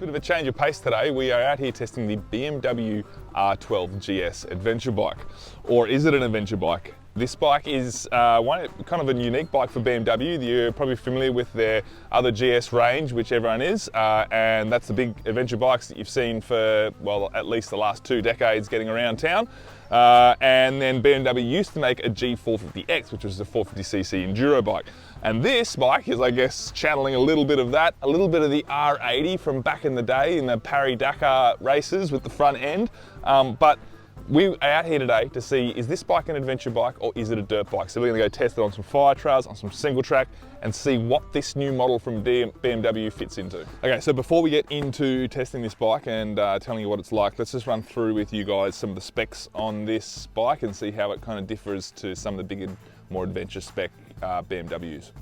Bit of a change of pace today. We are out here testing the BMW R12 GS adventure bike. Or is it an adventure bike? This bike is kind of a unique bike for BMW. You're probably familiar with their other GS range, which everyone is, and that's the big adventure bikes that you've seen for, well, at least the last 2 decades getting around town. And then BMW used to make a G450X, which was a 450cc enduro bike. And this bike is, I guess, channeling a little bit of that, a little bit of the R80 from back in the day in the Paris-Dakar races with the front end. But we are out here today to see, is this bike an adventure bike or is it a dirt bike? So we're gonna go test it on some fire trails, on some single track, and see what this new model from BMW fits into. Okay, so before we get into testing this bike and telling you what it's like, let's just run through with you guys some of the specs on this bike and see how it kind of differs to some of the bigger, more adventure spec BMWs.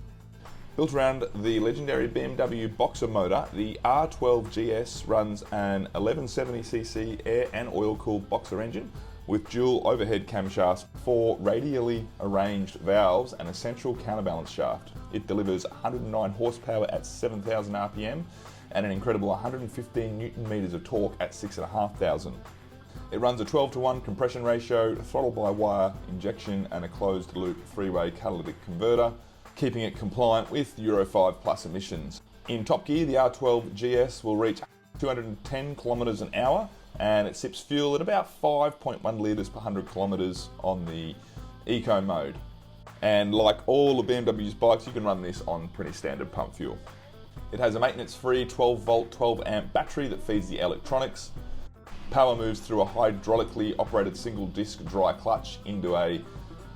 Built around the legendary BMW Boxer motor, the R12 GS runs an 1170cc air and oil-cooled Boxer engine with dual overhead camshafts, 4 radially arranged valves and a central counterbalance shaft. It delivers 109 horsepower at 7,000 RPM and an incredible 115 Newton meters of torque at 6,500. It runs a 12:1 compression ratio, throttle-by-wire injection and a closed-loop 3-way catalytic converter, keeping it compliant with Euro 5 Plus emissions. In top gear, the R12 GS will reach 210 kilometers an hour and it sips fuel at about 5.1 litres per 100 kilometers on the Eco mode. And like all of BMW's bikes, you can run this on pretty standard pump fuel. It has a maintenance-free 12 volt, 12 amp battery that feeds the electronics. Power moves through a hydraulically operated single disc dry clutch into a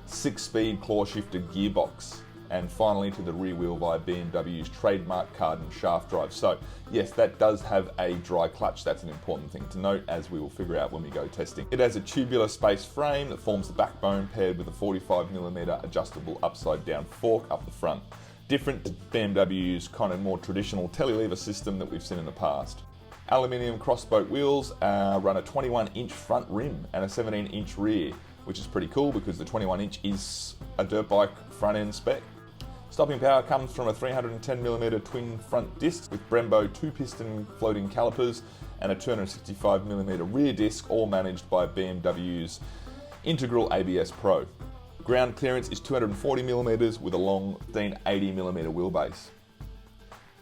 6-speed claw-shifted gearbox, and finally to the rear wheel via BMW's trademark Cardan shaft drive. So yes, that does have a dry clutch. That's an important thing to note, as we will figure out when we go testing. It has a tubular space frame that forms the backbone, paired with a 45mm adjustable upside down fork up the front. Different to BMW's kind of more traditional telelever system that we've seen in the past. Aluminium crossboat wheels run a 21-inch front rim and a 17-inch rear, which is pretty cool because the 21-inch is a dirt bike front end spec. Stopping power comes from a 310mm twin front disc with Brembo 2-piston floating calipers and a 265mm rear disc, all managed by BMW's Integral ABS Pro. Ground clearance is 240mm with a long 1580mm wheelbase.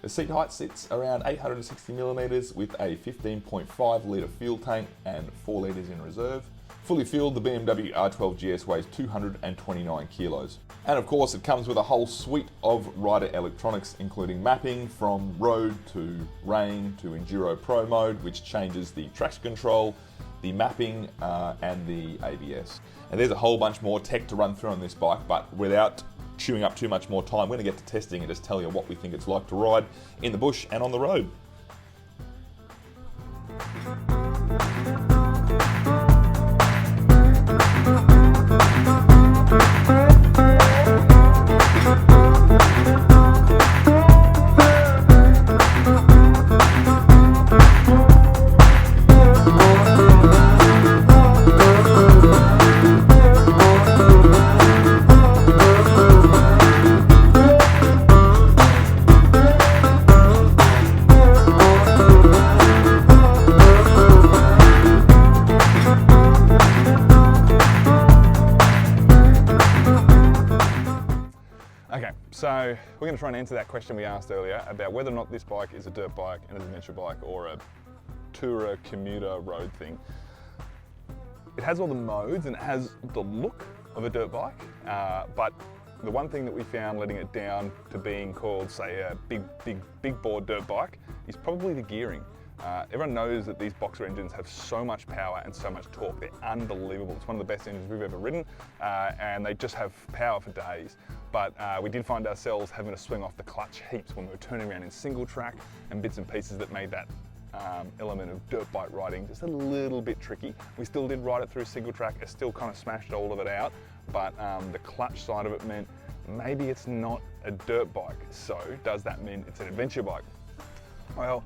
The seat height sits around 860mm with a 15.5 litre fuel tank and 4 litres in reserve. Fully fueled, the BMW R12 GS weighs 229 kilos. And of course, it comes with a whole suite of rider electronics, including mapping from road to rain to Enduro Pro mode, which changes the traction control, the mapping, and the ABS. And there's a whole bunch more tech to run through on this bike, but without chewing up too much more time, we're going to get to testing and just tell you what we think it's like to ride in the bush and on the road. Okay, so we're going to try and answer that question we asked earlier about whether or not this bike is a dirt bike, an adventure bike, or a tourer, commuter, road thing. It has all the modes and it has the look of a dirt bike, but the one thing that we found letting it down to being called, say, a big bore dirt bike is probably the gearing. Everyone knows that these Boxer engines have so much power and so much torque. They're unbelievable. It's one of the best engines we've ever ridden, and they just have power for days. But we did find ourselves having to swing off the clutch heaps when we were turning around in single track, and bits and pieces that made that element of dirt bike riding just a little bit tricky. We still did ride it through single track. It still kind of smashed all of it out, but the clutch side of it meant maybe it's not a dirt bike. So does that mean it's an adventure bike? Well,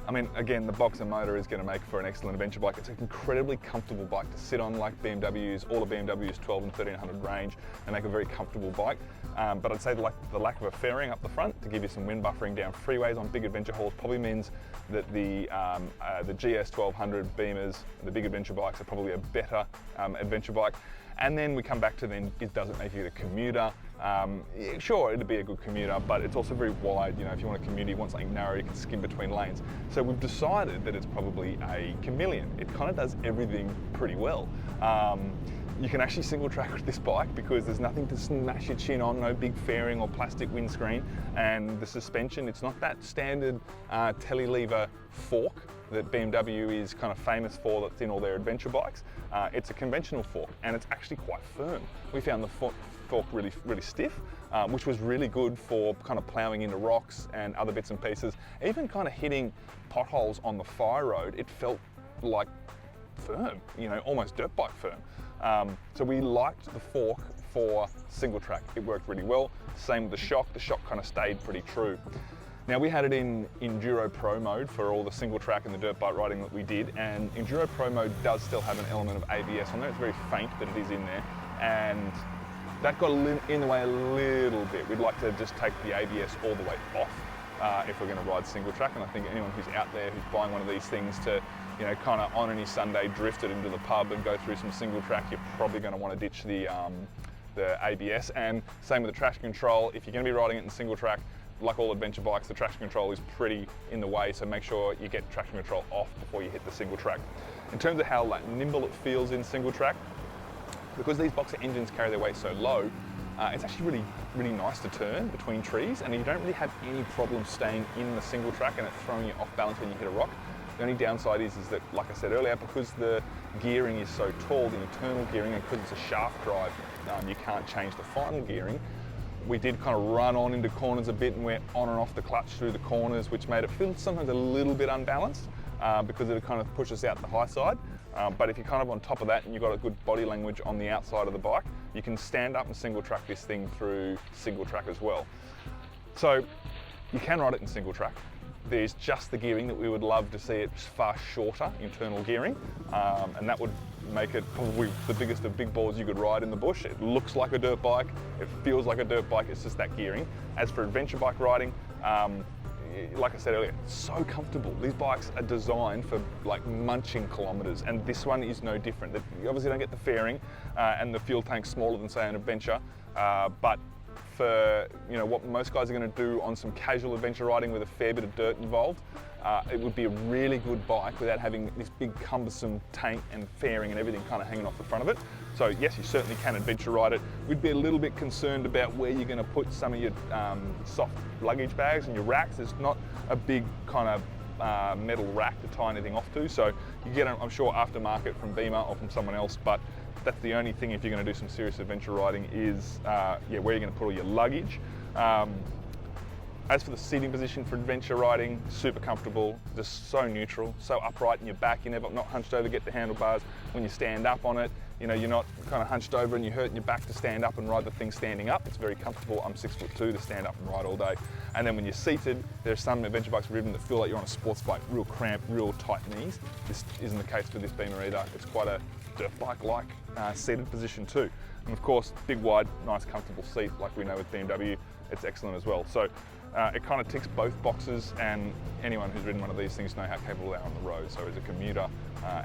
I mean, again, the Boxer motor is going to make for an excellent adventure bike. It's an incredibly comfortable bike to sit on, like BMWs. All the BMWs 12 and 1300 range. They make a very comfortable bike. But I'd say the lack of a fairing up the front to give you some wind buffering down freeways on big adventure hauls probably means that the GS 1200 Beamers, the big adventure bikes, are probably a better adventure bike. And then we come back to then, does it make you a commuter? Yeah, sure, it'd be a good commuter, but it's also very wide. You know, if you want a commuter, you want something narrow, you can skim between lanes. So we've decided that it's probably a chameleon. It kind of does everything pretty well. You can actually single track with this bike because there's nothing to smash your chin on, no big fairing or plastic windscreen, and the suspension, it's not that standard telelever fork that BMW is kind of famous for that's in all their adventure bikes. It's a conventional fork and it's actually quite firm. We found the fork really stiff, which was really good for kind of ploughing into rocks and other bits and pieces. Even kind of hitting potholes on the fire road, it felt like firm, you know, almost dirt bike firm. So we liked the fork for single track. It worked really well. Same with the shock. The shock kind of stayed pretty true. Now we had it in Enduro Pro mode for all the single track and the dirt bike riding that we did, and Enduro Pro mode does still have an element of ABS on there. It's very faint, but it is in there, and that got in the way a little bit. We'd like to just take the ABS all the way off if we're going to ride single track, and I think anyone who's out there who's buying one of these things to, you know, kind of on any Sunday drift it into the pub and go through some single track, you're probably going to want to ditch the ABS. And same with the traction control. If you're going to be riding it in single track, like all adventure bikes, the traction control is pretty in the way, so make sure you get traction control off before you hit the single track. In terms of how like nimble it feels in single track, because these Boxer engines carry their weight so low, it's actually really nice to turn between trees, and you don't really have any problem staying in the single track and it throwing you off balance when you hit a rock. The only downside is that, like I said earlier, because the gearing is so tall, the internal gearing, and because it's a shaft drive, you can't change the final gearing. We did kind of run on into corners a bit and went on and off the clutch through the corners, which made it feel sometimes a little bit unbalanced because it kind of pushes out the high side. But if you're kind of on top of that and you've got a good body language on the outside of the bike, you can stand up and single track this thing through single track as well. So you can ride it in single track. There's just the gearing that we would love to see it far shorter internal gearing, and that would make it probably the biggest of big balls you could ride in the bush. It looks like a dirt bike, it feels like a dirt bike, it's just that gearing. As for adventure bike riding, like I said earlier, it's so comfortable. These bikes are designed for like munching kilometers, and this one is no different. You obviously don't get the fairing, and the fuel tank's smaller than say an adventure, but for, you know, what most guys are going to do on some casual adventure riding with a fair bit of dirt involved, it would be a really good bike without having this big cumbersome tank and fairing and everything kind of hanging off the front of it. So yes, you certainly can adventure ride it. We'd be a little bit concerned about where you're going to put some of your soft luggage bags and your racks. There's not a big kind of metal rack to tie anything off to, so you get, I'm sure, aftermarket from Beamer or from someone else, but that's the only thing if you're going to do some serious adventure riding is where you're going to put all your luggage. As for the seating position for adventure riding, super comfortable, just so neutral, so upright in your back. You're not hunched over to get the handlebars. When you stand up on it, you know, you're not kind of hunched over and you're hurting your back to stand up and ride the thing standing up. It's very comfortable. I'm 6'2" to stand up and ride all day. And then when you're seated, there's some adventure bikes we've ridden that feel like you're on a sports bike, real cramped, real tight knees. This isn't the case for this Beamer either. It's quite a dirt bike-like seated position too. And of course, big, wide, nice, comfortable seat like we know with BMW. It's excellent as well. So it kind of ticks both boxes, and anyone who's ridden one of these things know how capable they are on the road. So as a commuter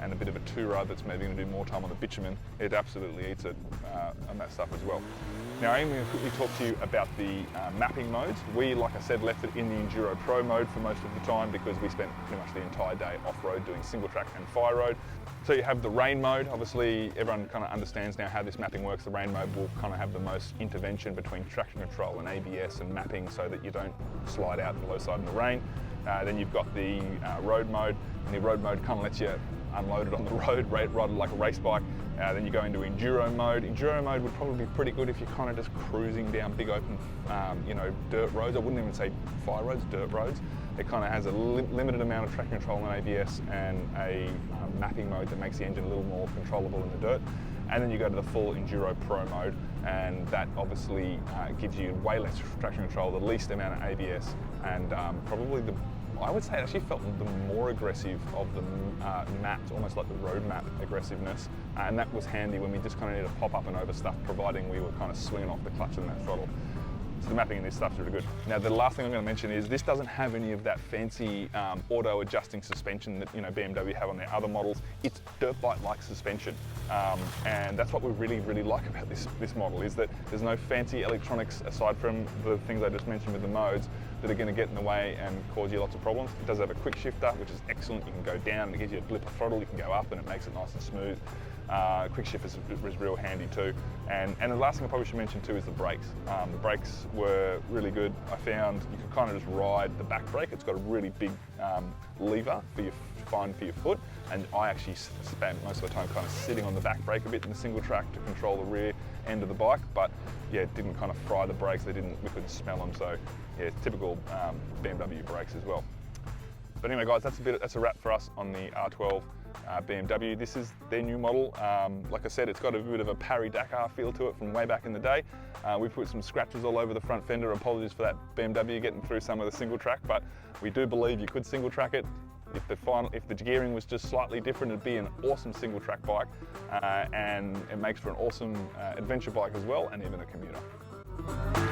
and a bit of a tourer that's maybe going to do more time on the bitumen, it absolutely eats it on that stuff as well. Now I'm going to quickly talk to you about the mapping modes. We, like I said, left it in the Enduro Pro mode for most of the time because we spent pretty much the entire day off-road doing single track and fire road. So you have the rain mode. Obviously everyone kind of understands now how this mapping works. The rain mode will kind of have the most intervention between traction control and ABS and mapping so that you don't slide out the low side in the rain. Then you've got the road mode, and the road mode kind of lets you unload it on the road, ride like a race bike. Then you go into enduro mode. Enduro mode would probably be pretty good if you're kind of just cruising down big open, you know, dirt roads. I wouldn't even say fire roads, dirt roads. It kind of has a limited amount of traction control and ABS and a mapping mode that makes the engine a little more controllable in the dirt. And then you go to the full Enduro Pro mode, and that obviously gives you way less traction control, the least amount of ABS, and probably I would say it actually felt the more aggressive of the mapped, almost like the road map aggressiveness, and that was handy when we just kind of needed to pop up and over stuff, providing we were kind of swinging off the clutch and that throttle. So the mapping in this stuff's really good. Now the last thing I'm going to mention is this doesn't have any of that fancy auto adjusting suspension that BMW have on their other models. It's dirt bike-like suspension, and that's what we really like about this model, is that there's no fancy electronics aside from the things I just mentioned with the modes that are going to get in the way and cause you lots of problems. It does have a quick shifter, which is excellent. You can go down and it gives you a blip of throttle. You can go up and it makes it nice and smooth. Quick shift is real handy too. And the last thing I probably should mention too is the brakes. The brakes were really good. I found you could kind of just ride the back brake. It's got a really big lever for your foot, and I actually spent most of the time kind of sitting on the back brake a bit in the single track to control the rear end of the bike, but yeah, it didn't kind of fry the brakes. We couldn't smell them, so yeah, typical BMW brakes as well. But anyway guys, that's a wrap for us on the R12 BMW. This is their new model. Like I said, it's got a bit of a Paris-Dakar feel to it from way back in the day. We put some scratches all over the front fender. Apologies for that BMW getting through some of the single track, but we do believe you could single track it. If the gearing was just slightly different, it'd be an awesome single track bike, and it makes for an awesome adventure bike as well, and even a commuter.